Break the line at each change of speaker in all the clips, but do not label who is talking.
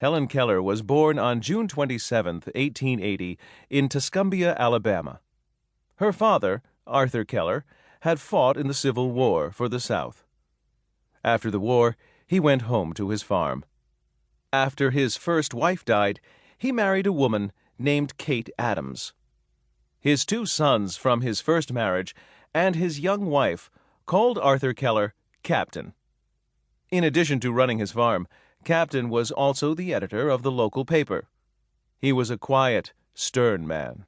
Helen Keller was born on June 27, 1880, in Tuscumbia, Alabama. Her father, Arthur Keller, had fought in the Civil War for the South. After the war, he went home to his farm. After his first wife died, he married a woman named Kate Adams. His two sons from his first marriage and his young wife called Arthur Keller Captain. In addition to running his farm, Captain was also the editor of the local paper. He was a quiet, stern man.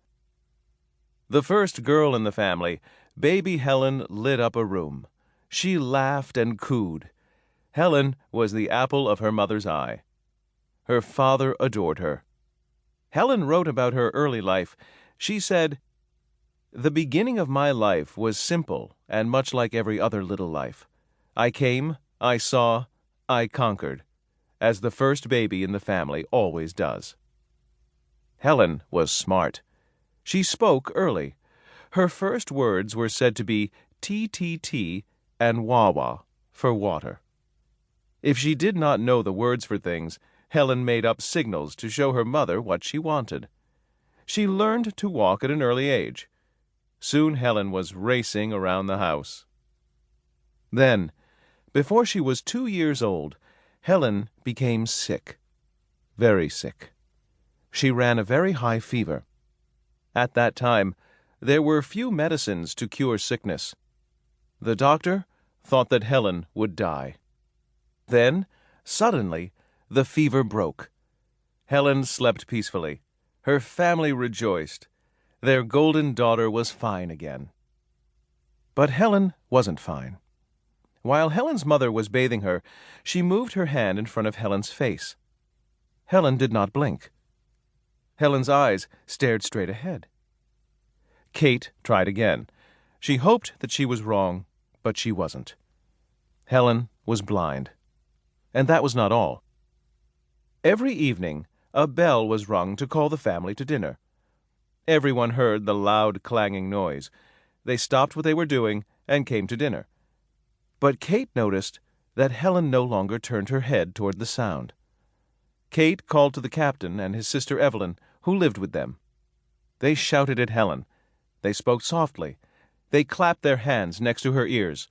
The first girl in the family, baby Helen, lit up a room. She laughed and cooed. Helen was the apple of her mother's eye. Her father adored her. Helen wrote about her early life. She said, "The beginning of my life was simple and much like every other little life. I came, I saw, I conquered, as the first baby in the family always does." Helen was smart. She spoke early. Her first words were said to be TTT and Wawa for water. If she did not know the words for things, Helen made up signals to show her mother what she wanted. She learned to walk at an early age. Soon Helen was racing around the house. Then, before she was 2 years old, Helen became sick, very sick. She ran a very high fever. At that time, there were few medicines to cure sickness. The doctor thought that Helen would die. Then, suddenly, the fever broke. Helen slept peacefully. Her family rejoiced. Their golden daughter was fine again. But Helen wasn't fine. While Helen's mother was bathing her, she moved her hand in front of Helen's face. Helen did not blink. Helen's eyes stared straight ahead. Kate tried again. She hoped that she was wrong, but she wasn't. Helen was blind. And that was not all. Every evening, a bell was rung to call the family to dinner. Everyone heard the loud clanging noise. They stopped what they were doing and came to dinner. But Kate noticed that Helen no longer turned her head toward the sound. Kate called to the captain and his sister Evelyn, who lived with them. They shouted at Helen. They spoke softly. They clapped their hands next to her ears.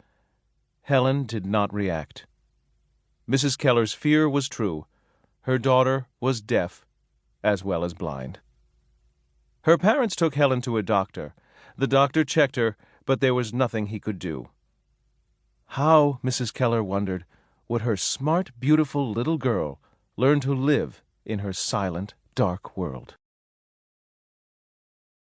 Helen did not react. Mrs. Keller's fear was true. Her daughter was deaf as well as blind. Her parents took Helen to a doctor. The doctor checked her, but there was nothing he could do. How, Mrs. Keller wondered, would her smart, beautiful little girl learn to live in her silent, dark world?